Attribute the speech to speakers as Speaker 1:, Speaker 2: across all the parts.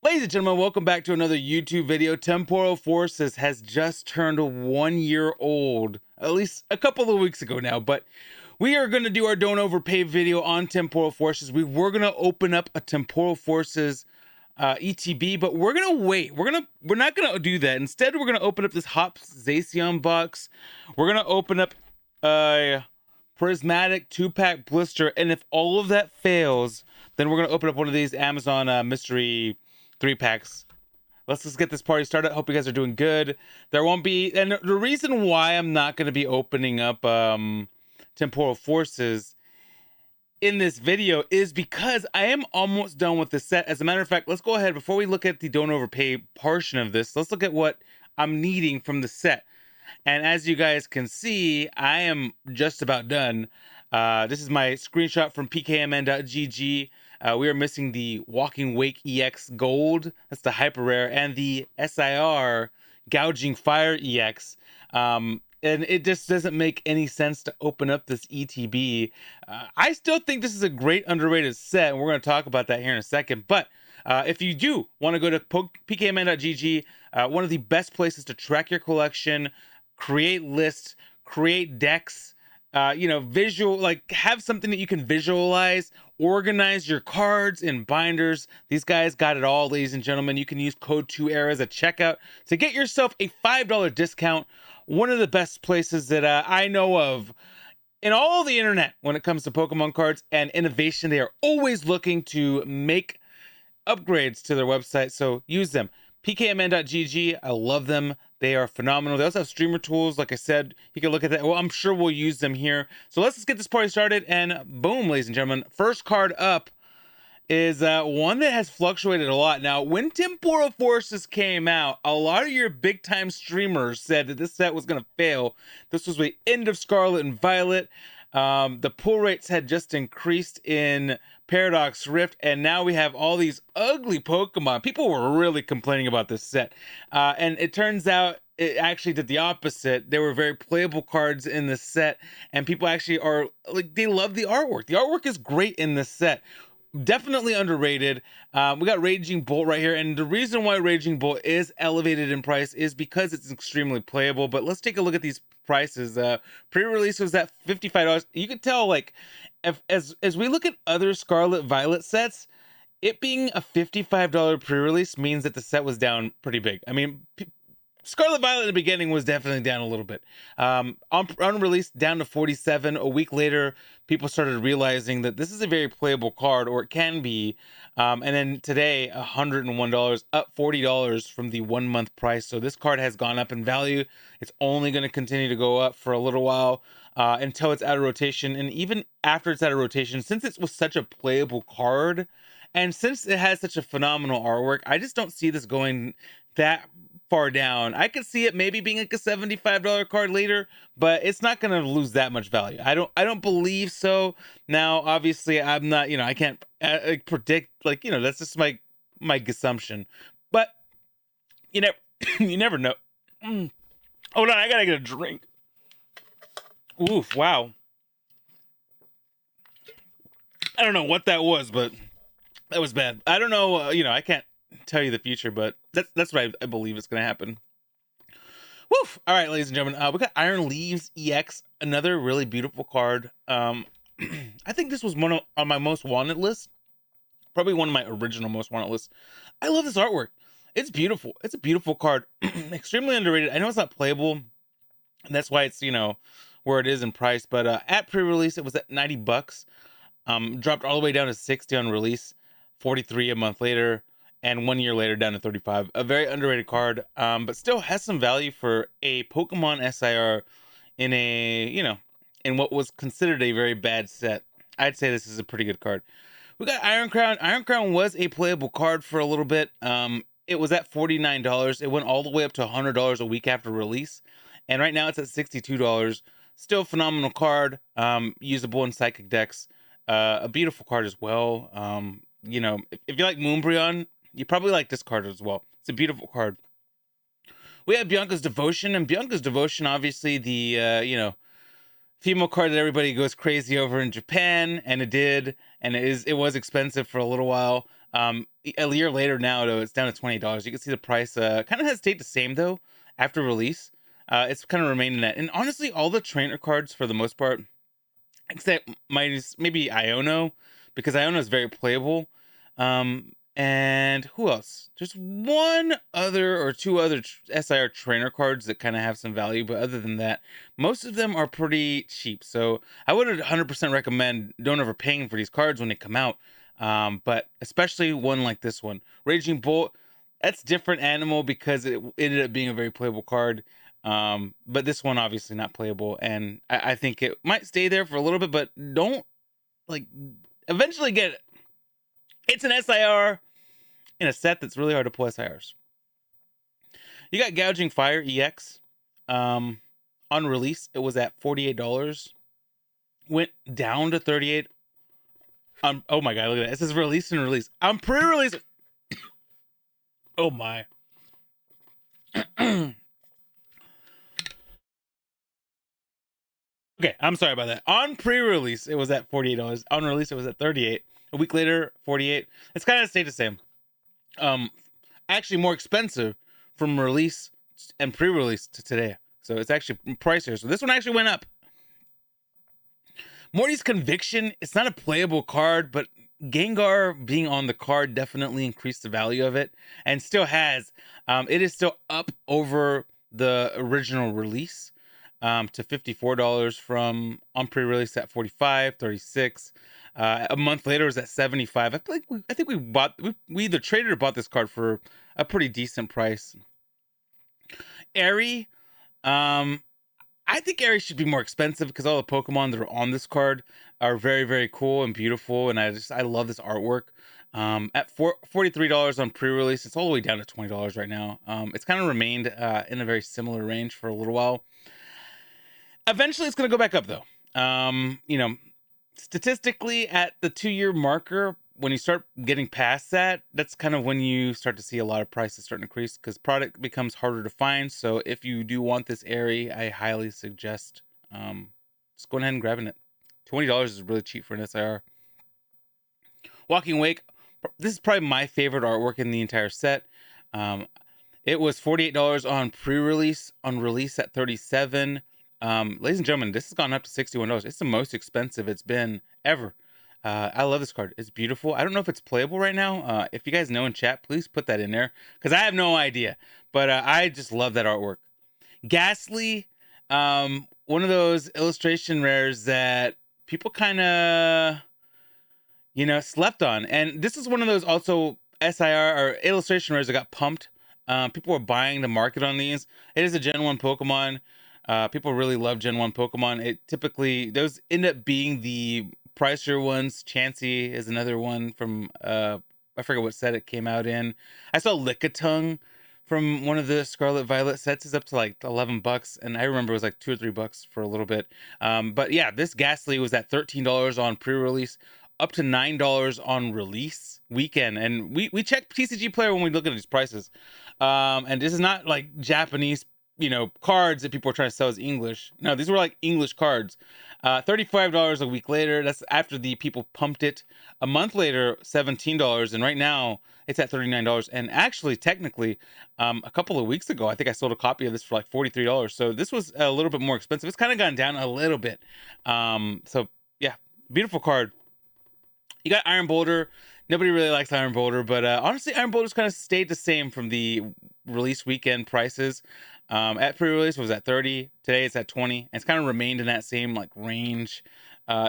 Speaker 1: Ladies and gentlemen, welcome back to another YouTube video. Temporal Forces has just turned 1 year old, at least a couple of weeks ago now, but we are going to do our Don't Overpay video on Temporal Forces. We were going to open up a Temporal Forces ETB, but we're going to wait. We're not going to do that. Instead, we're going to open up this Hops Zacian box. We're going to open up a Prismatic 2-pack blister, and if all of that fails, then we're going to open up one of these Amazon mystery 3-packs. Let's just get this party started. Hope you guys are doing good. There won't be, and the reason why I'm not going to be opening up Temporal Forces in this video is because I am almost done with the set. As a matter of fact, let's go ahead, before we look at the Don't Overpay portion of this, let's look at what I'm needing from the set. And as you guys can see, I am just about done. This is my screenshot from pkmn.gg. We are missing the Walking Wake EX Gold. That's the hyper rare, and the SIR Gouging Fire EX. And it just doesn't make any sense to open up this ETB. I still think this is a great underrated set, and we're going to talk about that here in a second. But if you do want to go to pkmn.gg, one of the best places to track your collection, create lists, create decks, have something that you can visualize, organize your cards in binders. These guys got it all, ladies and gentlemen. You can use code 2ERAS at checkout to get yourself a $5 discount. One of the best places that I know of in all the internet when it comes to Pokemon cards and innovation. They are always looking to make upgrades to their website, so use them. pkmn.gg, I love them. They are phenomenal. They also have streamer tools. Like I said, you can look at that. Well, I'm sure we'll use them here. So let's just get this party started, and boom, ladies and gentlemen. First card up is one that has fluctuated a lot. Now, when Temporal Forces came out, a lot of your big time streamers said that this set was going to fail. This was the end of Scarlet and Violet. The pull rates had just increased in Paradox Rift, and now we have all these ugly Pokemon. People were really complaining about this set, and it turns out it actually did the opposite. There were very playable cards in this set, and people actually are like, they love the artwork. The artwork is great in this set. Definitely underrated. We got Raging Bolt right here, and the reason why Raging Bolt is elevated in price is because it's extremely playable. But let's take a look at these prices. Pre-release was at $55. You can tell, like, as we look at other Scarlet Violet sets, it being a $55 pre-release means that the set was down pretty big. I mean, Scarlet Violet in the beginning was definitely down a little bit. On release, down to 47. A week later, people started realizing that this is a very playable card, or it can be. And then today, $101, up $40 from the 1 month price. So this card has gone up in value. It's only going to continue to go up for a little while until it's out of rotation. And even after it's out of rotation, since it was such a playable card, and since it has such a phenomenal artwork, I just don't see this going that far down. I could see it maybe being like a $75 card later, but it's not going to lose that much value. I don't believe so. Now, obviously, I'm not, I can't predict, that's just my assumption. But you know, you never know. Hold on, I gotta get a drink. Oof, wow. I don't know what that was, but that was bad. I don't know, I can't tell you the future, but that's what I believe is going to happen. Woof! All right, ladies and gentlemen, we got Iron Leaves EX, another really beautiful card. I think this was one on my most wanted list, probably one of my original most wanted lists. I love this artwork. It's beautiful. It's a beautiful card. Extremely underrated. I know it's not playable, and that's why it's where it is in price. But at pre-release, it was at $90. Dropped all the way down to 60 on release, 43 a month later, and 1 year later down to 35. A very underrated card, but still has some value for a Pokemon SIR in in what was considered a very bad set. I'd say this is a pretty good card. We got Iron Crown. Iron Crown was a playable card for a little bit. It was at $49. It went all the way up to $100 a week after release, and right now it's at $62. Still phenomenal card, usable in Psychic decks. A beautiful card as well. If you like Moonbreon, you probably like this card as well. It's a beautiful card. We have Bianca's Devotion, and Bianca's Devotion, obviously the female card that everybody goes crazy over in Japan, and it did, and it was expensive for a little while. A year later now, though, it's down to $20. You can see the price kind of has stayed the same though after release. It's kind of remained in that. And honestly, all the trainer cards for the most part, except minus maybe Iono, because Iono is very playable. And who else? There's one other or two other SIR trainer cards that kind of have some value, but other than that, most of them are pretty cheap. So I would 100% recommend don't overpaying for these cards when they come out. But especially one like this one, Raging Bolt. That's different animal because it ended up being a very playable card. But this one obviously not playable, and I think it might stay there for a little bit, but don't like eventually get it. It's an SIR in a set that's really hard to pull SIRs. You got Gouging Fire EX. On release, it was at $48. Went down to 38. Oh my god, look at that. It says release and release. I'm pre-release. Oh my. Okay, I'm sorry about that. On pre-release, it was at $48. On release, it was at 38. A week later, 48. It's kind of stayed the same. Actually more expensive from release and pre-release to today. So it's actually pricier. So this one actually went up. Morty's Conviction, it's not a playable card, but Gengar being on the card definitely increased the value of it and still has. It is still up over the original release to $54 from on pre-release at 45, 36. A month later it was at 75. I think we the trader bought this card for a pretty decent price. Airy, I think Airy should be more expensive because all the Pokemon that are on this card are very, very cool and beautiful, and I love this artwork. At $43 on pre-release, it's all the way down to $20 right now. It's kind of remained in a very similar range for a little while. Eventually, it's going to go back up though. Statistically, at the 2-year marker, when you start getting past that, that's kind of when you start to see a lot of prices starting to increase because product becomes harder to find. So if you do want this Airy, I highly suggest just going ahead and grabbing it. $20 is really cheap for an SIR. Walking Wake, this is probably my favorite artwork in the entire set. It was $48 on pre-release, on release at 37. Ladies and gentlemen, this has gone up to $61. It's the most expensive it's been ever. I love this card. It's beautiful. I don't know if it's playable right now. If you guys know in chat, please put that in there because I have no idea. But I just love that artwork. Ghastly, one of those illustration rares that people kind of, slept on. And this is one of those also SIR or illustration rares that got pumped. People were buying the market on these. It is a Gen 1 Pokemon. People really love Gen 1 Pokemon. It typically, those end up being the pricier ones. Chansey is another one from, I forget what set it came out in. I saw Lickitung from one of the Scarlet Violet sets is up to like $11, and I remember it was like $2 or $3 for a little bit. But yeah, this Ghastly was at $13 on pre-release, up to $9 on release weekend. And we check TCG Player when we look at these prices. And this is not like Japanese, cards that people are trying to sell as English. No, these were like English cards. $35 a week later. That's after the people pumped it. A month later, $17, and right now it's at $39. And actually, technically, a couple of weeks ago, I think I sold a copy of this for like $43. So this was a little bit more expensive. It's kind of gone down a little bit. So yeah, beautiful card. You got Iron Boulder. Nobody really likes Iron Boulder, but honestly, Iron Boulder's kind of stayed the same from the release weekend prices. At pre-release was at 30. Today it's at 20. And it's kind of remained in that same like range.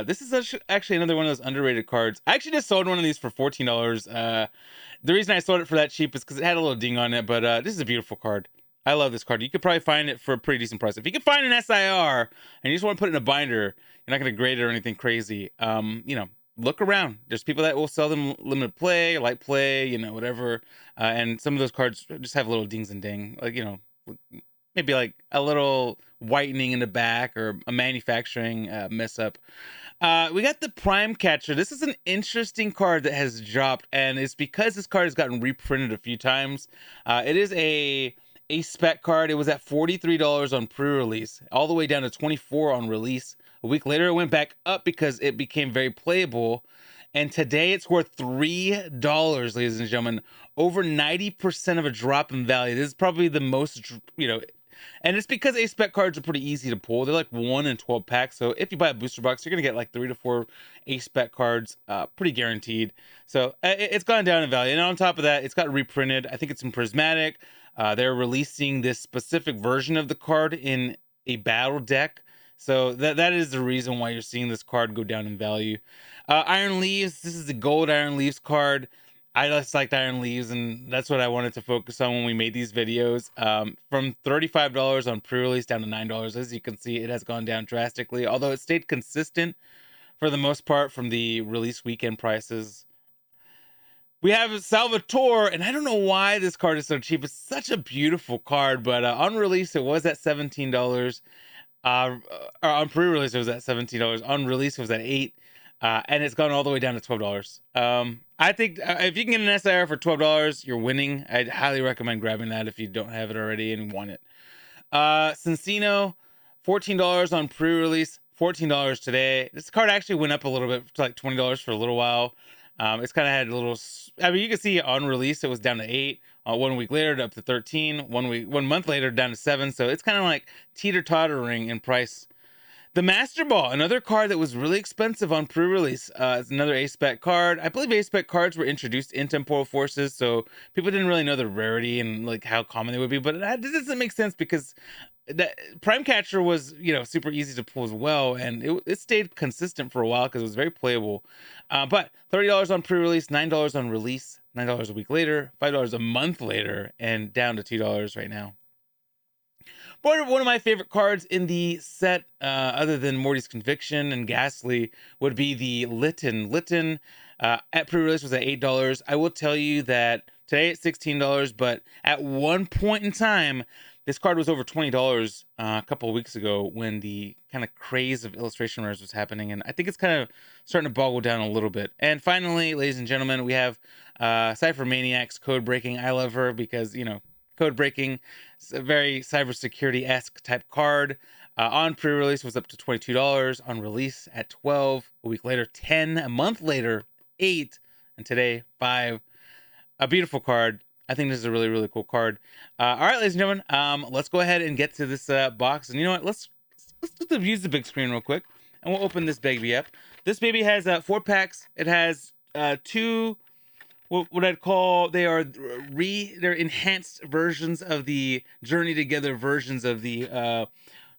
Speaker 1: This is actually another one of those underrated cards. I actually just sold one of these for $14. The reason I sold it for that cheap is because it had a little ding on it, but this is a beautiful card. I love this card. You could probably find it for a pretty decent price. If you can find an SIR and you just want to put it in a binder, you're not going to grade it or anything crazy. Look around. There's people that will sell them limited play, light play, whatever. And some of those cards just have little dings and ding, like, maybe like a little whitening in the back or a manufacturing mess up. We got the Prime Catcher. This is an interesting card that has dropped, and it's because this card has gotten reprinted a few times. It is a spec card. It was at $43 on pre-release, all the way down to $24 on release. A week later, it went back up because it became very playable. and today it's worth $3, ladies and gentlemen. Over 90% of a drop in value. This is probably the most, and it's because ace spec cards are pretty easy to pull. They're like 1 in 12 packs. So if you buy a booster box, you're gonna get like 3 to 4 ace spec cards, pretty guaranteed. So it's gone down in value. And on top of that, it's got reprinted. I think it's in Prismatic. They're releasing this specific version of the card in a battle deck. So that is the reason why you're seeing this card go down in value. Iron Leaves. This is the gold Iron Leaves card. I just liked Iron Leaves, and that's what I wanted to focus on when we made these videos. From $35 on pre-release down to $9. As you can see, it has gone down drastically, although it stayed consistent for the most part from the release weekend prices. We have Salvatore, and I don't know why this card is so cheap. It's such a beautiful card, but on release, it was at $17. Or on pre-release, it was at $17. On release, it was at $8. And it's gone all the way down to $12. I think if you can get an SIR for $12, you're winning. I'd highly recommend grabbing that if you don't have it already and want it. Cincino, $14 on pre-release, $14 today. This card actually went up a little bit to like $20 for a little while. It's kind of had a little, I mean, you can see on release, it was down to 8. 1 week later, up to 13. 1 month later, down to 7. So it's kind of like teeter-tottering in price. The Master Ball, another card that was really expensive on pre-release. It's another ace spec card. I believe ace spec cards were introduced in Temporal Forces, so people didn't really know the rarity and like how common they would be. But that doesn't make sense because that Prime Catcher was, super easy to pull as well, and it stayed consistent for a while because it was very playable. But $30 on pre-release, $9 on release, $9 a week later, $5 a month later, and down to $2 right now. One of my favorite cards in the set, other than Morty's Conviction and Ghastly, would be the Litten. Litten at pre-release was at $8. I will tell you that today it's $16, but at one point in time, this card was over $20 a couple of weeks ago when the kind of craze of illustration rares was happening, and I think it's kind of starting to boggle down a little bit. And finally, ladies and gentlemen, we have Cypher Maniac's Code Breaking. I love her because, code breaking. It's a very cybersecurity-esque type card. On pre-release was up to $22. On release at $12. A week later, $10. A month later, $8. And today, $5. A beautiful card. I think this is a really, really cool card. All right, ladies and gentlemen, let's go ahead and get to this box. And you know what? Let's use the big screen real quick, and we'll open this baby up. This baby has 4 packs. It has 2. What I'd call they're enhanced versions of the Journey Together versions of the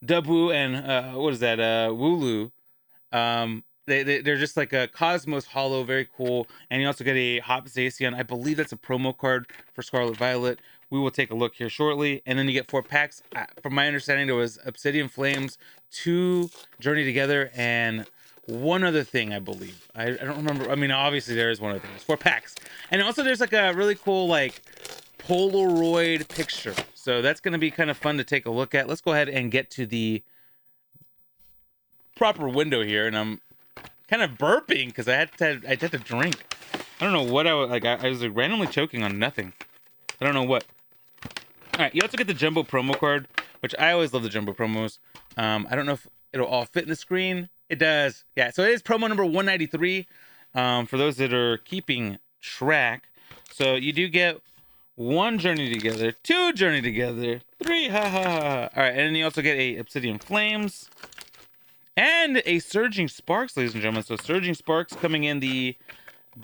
Speaker 1: Dabu and what is that Wooloo. They're just like a Cosmos Hollow, very cool. And you also get a Hop Zacian. I believe that's a promo card for Scarlet Violet. We will take a look here shortly. And then you get 4 packs. From my understanding, there was Obsidian Flames, 2 Journey Together, and one other thing, I believe. I don't remember. I mean, obviously there is one other thing. There's 4 packs. And also there's like a really cool like Polaroid picture. So that's going to be kind of fun to take a look at. Let's go ahead and get to the proper window here. And I'm kind of burping because I had to drink. I don't know what I was like. I was like randomly choking on nothing. I don't know what. All right, you also get the jumbo promo card, which I always love the jumbo promos. I don't know if it'll all fit in the screen. It does. Yeah, so it is promo number 193 for those that are keeping track. So you do get 1 Journey Together, 2 Journey Together, 3 ha ha ha. All right, and then you also get a Obsidian Flames and a Surging Sparks, ladies and gentlemen. So Surging Sparks coming in the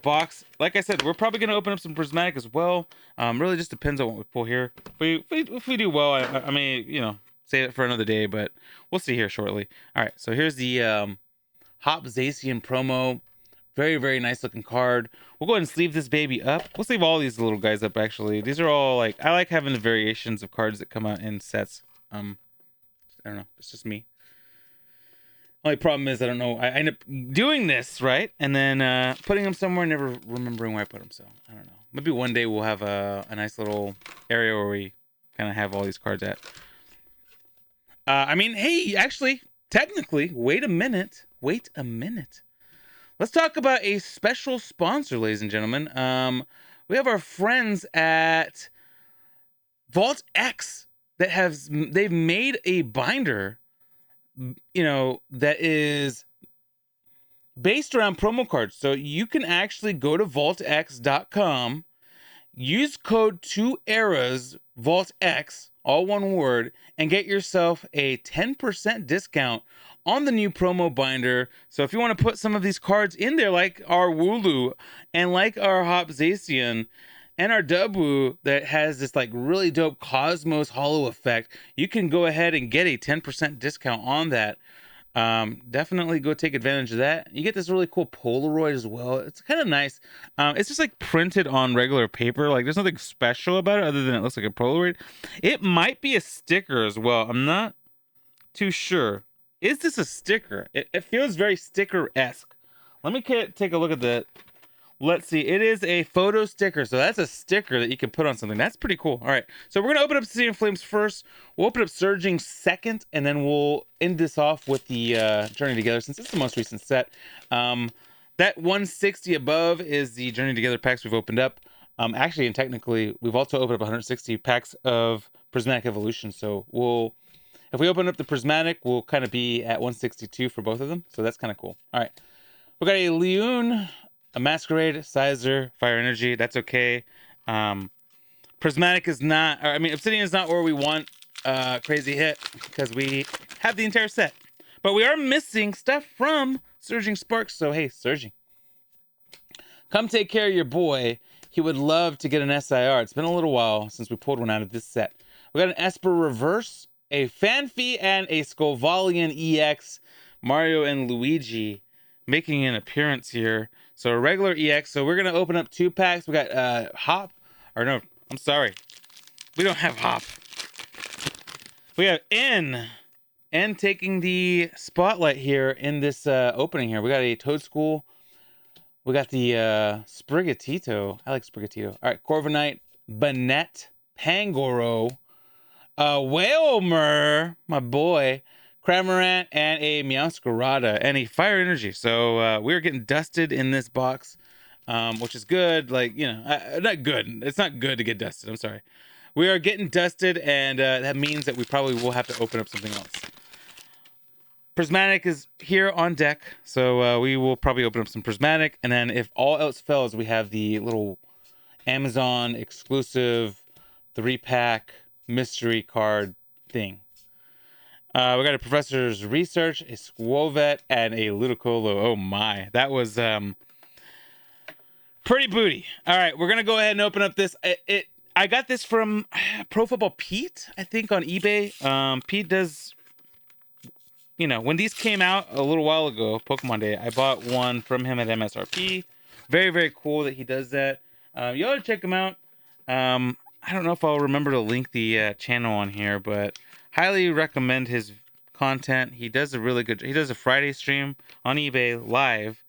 Speaker 1: box. Like I said, we're probably going to open up some Prismatic as well. Really just depends on what we pull here. If we do well, I may, save it for another day, but we'll see here shortly. All right, so here's the Hop Zacian promo. Very, very nice looking card. We'll go ahead and sleeve this baby up. We'll sleeve all these little guys up, actually. These are all, like, I like having the variations of cards that come out in sets. I don't know. It's just me. Only problem is I don't know. I end up doing this, right? And then putting them somewhere, never remembering where I put them. So, I don't know. Maybe one day we'll have a nice little area where we kind of have all these cards at. I mean, hey, actually, technically, wait a minute. Let's talk about a special sponsor, ladies and gentlemen. We have our friends at Vault X they've made a binder, that is based around promo cards. So you can actually go to vaultx.com, use code 2eras vaultx, all one word, and get yourself a 10% discount on the new promo binder. So if you want to put some of these cards in there, like our Wooloo and like our Hop Zacian and our Dubwoo that has this like really dope Cosmos Hollow effect, you can go ahead and get a 10% discount on that. Definitely go take advantage of that. You get this really cool Polaroid as well. It's kind of nice. It's just like printed on regular paper. Like there's nothing special about it other than it looks like a Polaroid. It might be a sticker as well. I'm not too sure. Is this a sticker? It feels very sticker-esque. Let me take a look at that. Let's see. It is a photo sticker. So that's a sticker that you can put on something. That's pretty cool. All right. So we're going to open up Zacian Flames first. We'll open up Surging second. And then we'll end this off with the Journey Together since it's the most recent set. That 160 above is the Journey Together packs we've opened up. Actually, and technically, we've also opened up 160 packs of Prismatic Evolution. So if we open up the Prismatic, we'll kind of be at 162 for both of them. So that's kind of cool. All right. We got a Leon, a Masquerade, Sizer, Fire Energy. That's okay. Prismatic is not, I mean, Obsidian is not where we want Crazy Hit because we have the entire set. But we are missing stuff from Surging Sparks. So, hey, Surging, come take care of your boy. He would love to get an SIR. It's been a little while since we pulled one out of this set. We got an Esper Reverse, a Fanfi, and a Skovalian EX, Mario and Luigi making an appearance here. So a regular EX. So we're going to open up 2 packs. We got Hop. Or no, I'm sorry. We don't have Hop. We have N. N taking the spotlight here in this opening here. We got a Toadschool. We got the Sprigatito. I like Sprigatito. All right, Corviknight, Banette, Pangoro, Whalmer, my boy, Cramorant, and a Meowscarada, and a Fire Energy. So we're getting dusted in this box, which is good. Like, you know, not good. It's not good to get dusted. I'm sorry. We are getting dusted, and that means that we probably will have to open up something else. Prismatic is here on deck, so we will probably open up some Prismatic, and then if all else fails, we have the little Amazon exclusive 3-pack mystery card thing. We got a Professor's Research, a Squovet, and a Ludicolo. Oh my, that was pretty booty. All right, we're gonna go ahead and open up this. I got this from Pro Football Pete, I think, on eBay. Pete does, you know, when these came out a little while ago, Pokemon Day, I bought one from him at MSRP. Very, very cool that he does that. You ought to check him out. I don't know if I'll remember to link the channel on here, but highly recommend his content. He does he does a Friday stream on eBay live,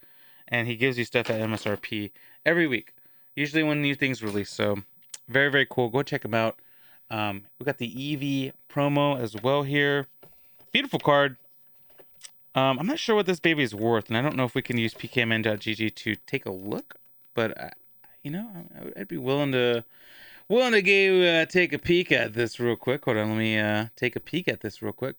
Speaker 1: and he gives you stuff at MSRP every week, usually when new things release. So very, very cool. Go check him out. We got the Eevee promo as well here. Beautiful card. I'm not sure what this baby is worth, and I don't know if we can use pkmn.gg to take a look, but you know, I'd be willing to take a peek at this real quick. Hold on, let me take a peek at this real quick.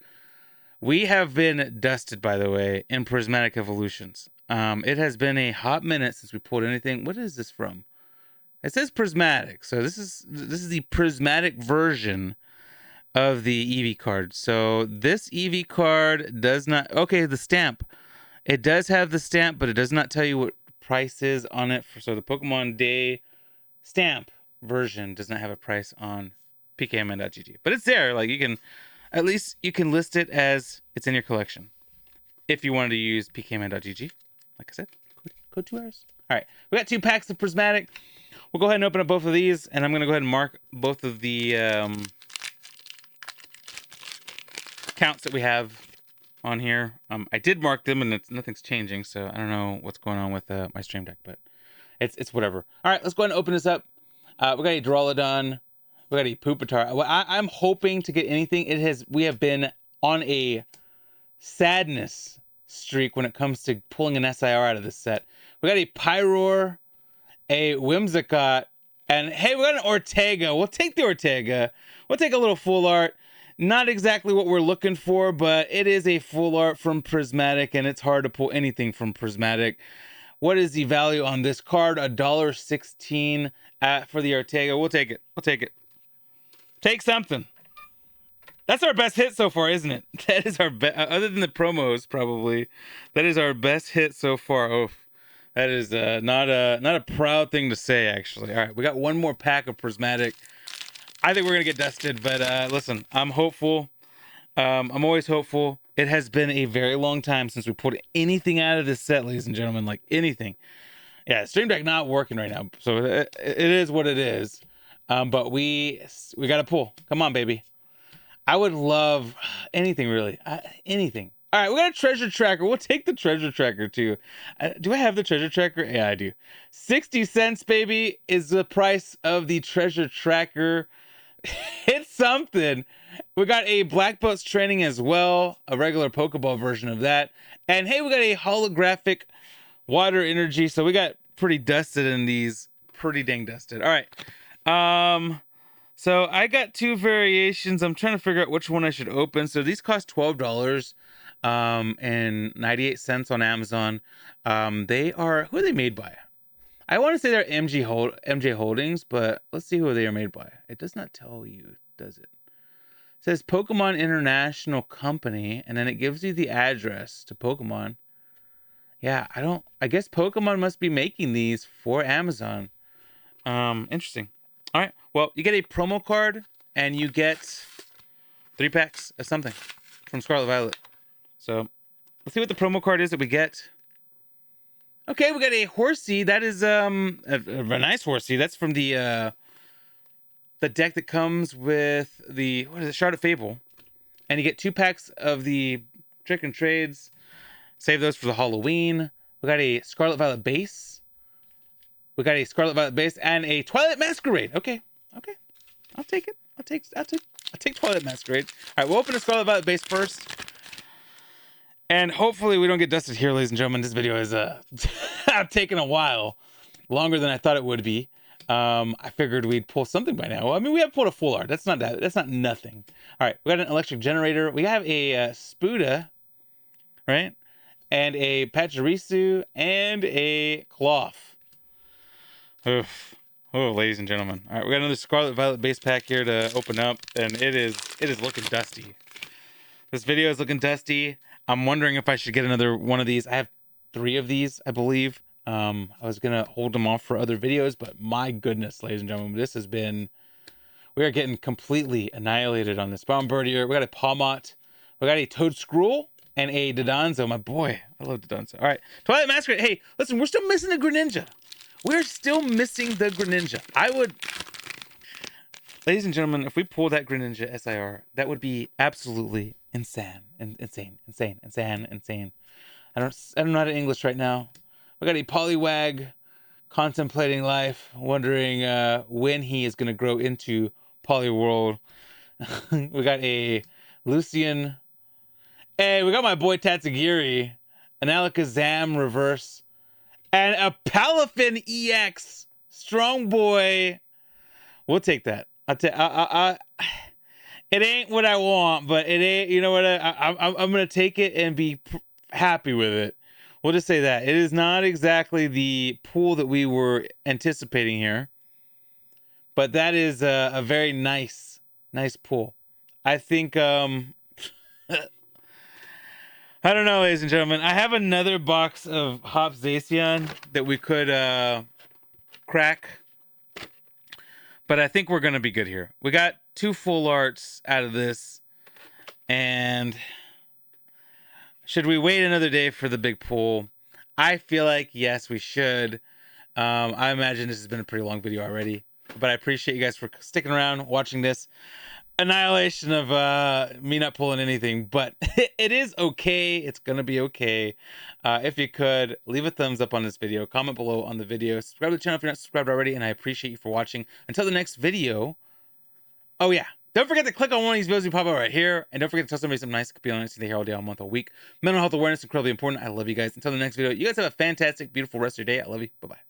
Speaker 1: We have been dusted, by the way, in Prismatic Evolutions. It has been a hot minute since we pulled anything. What is this from? It says Prismatic, so this is the Prismatic version of the Eevee card. So this Eevee card does not, okay, the stamp. It does have the stamp, but it does not tell you what price is on it. So the Pokemon Day stamp version does not have a price on pkmn.gg. But it's there. Like, you can, at least you can list it as it's in your collection. If you wanted to use pkmn.gg, like I said, code 2 hours. All right, we got 2 packs of Prismatic. We'll go ahead and open up both of these, and I'm going to go ahead and mark both of the counts that we have on here. I did mark them, and nothing's changing, so I don't know what's going on with my stream deck, but it's whatever. All right, let's go ahead and open this up. We got a Duraludon. We got a Pupitar. I'm hoping to get anything. We have been on a sadness streak when it comes to pulling an SIR out of this set. We got a Pyroar, a Whimsicott, and hey, we got an Ortega. We'll take the Ortega. We'll take a little full art. Not exactly what we're looking for, but it is a full art from Prismatic, and it's hard to pull anything from Prismatic. What is the value on this card? $1.16 for the Ortega. We'll take it. We'll take it. Take something. That's our best hit so far, isn't it? That is our best, other than the promos, probably. That is our best hit so far. Oh, that is not a proud thing to say, actually. All right, we got one more pack of Prismatic. I think we're gonna get dusted, but listen, I'm hopeful. I'm always hopeful. It has been a very long time since we pulled anything out of this set, ladies and gentlemen. Like anything. Yeah, Stream Deck not working right now, so it is what it is. But we got to pull. Come on, baby. I would love anything, really. Anything. All right, we got a treasure tracker. We'll take the treasure tracker, too. Do I have the treasure tracker? Yeah, I do. 60 cents, baby, is the price of the treasure tracker. It's something. We got a Black Belt's training as well, a regular Pokeball version of that. And, hey, we got a holographic water energy. So we got pretty dusted in these. Pretty dang dusted. All right. So I got two variations. I'm trying to figure out which one I should open. So these cost $12 and 98 cents on Amazon. Who are they made by? I want to say they're MJ Holdings, but let's see who they are made by. It does not tell you, does it? It says Pokemon International Company, and then it gives you the address to Pokemon. Yeah, I guess Pokemon must be making these for Amazon. Interesting. All right. Well, you get a promo card and you get 3 packs of something from Scarlet Violet. So let's see what the promo card is that we get. Okay, we got a Horsey. That is a nice Horsey. That's from the deck that comes with the Shrouded Fable. And you get 2 packs of the Trick and Trades. Save those for the Halloween. We got a Scarlet Violet base. We got a Scarlet Violet base and a Twilight Masquerade. Okay. I'll take it. I'll take Twilight Masquerade. All right, we'll open a Scarlet Violet base first. And hopefully we don't get dusted here, ladies and gentlemen. This video is taken a while. Longer than I thought it would be. I figured we'd pull something by now. I mean, we have pulled a full art. That's not nothing. All right, we got an electric generator. We have a Spuda, right? And a Pachirisu and a Cloth. Oof. Oh, ladies and gentlemen. All right, we got another Scarlet Violet base pack here to open up, and it is looking dusty. This video is looking dusty. I'm wondering if I should get another one of these. I have 3 of these, I believe. I was gonna hold them off for other videos, but my goodness, ladies and gentlemen, this has been. We are getting completely annihilated on this Bombirdier. We got a Palmot. We got a Toadscruel and a Dodonzo. My boy, I love Dodonzo. All right, Twilight Masquerade. Hey, listen, we're still missing the Greninja. We're still missing the Greninja. Ladies and gentlemen, if we pull that Greninja SIR, that would be absolutely insane. Insane. I don't know how to English right now. We got a Poliwag contemplating life, wondering when he is going to grow into Poliworld. We got a Lucian. Hey, we got my boy Tatsugiri, an Alakazam reverse, and a Palafin EX. Strong boy. We'll take that. It ain't what I want, but it ain't. You know what? I'm gonna take it and be happy with it. We'll just say that it is not exactly the pool that we were anticipating here, but that is a very nice pool. I think. I don't know, ladies and gentlemen. I have another box of Hop Zacian that we could crack. But I think we're going to be good here. We got 2 full arts out of this. And should we wait another day for the big pull? I feel like, yes, we should. I imagine this has been a pretty long video already. But I appreciate you guys for sticking around, watching this. Annihilation of me not pulling anything, but it is okay. It's gonna be okay. If you could leave a thumbs up on this video, comment below on the video, subscribe to the channel if you're not subscribed already, and I appreciate you for watching. Until the next video. Oh yeah, don't forget to click on one of these videos you pop out right here, and don't forget to tell somebody something nice. It could be honest, here all day, all month, all week. Mental health awareness is incredibly important. I love you guys. Until the next video, you guys have a fantastic, beautiful rest of your day. I love you. Bye bye.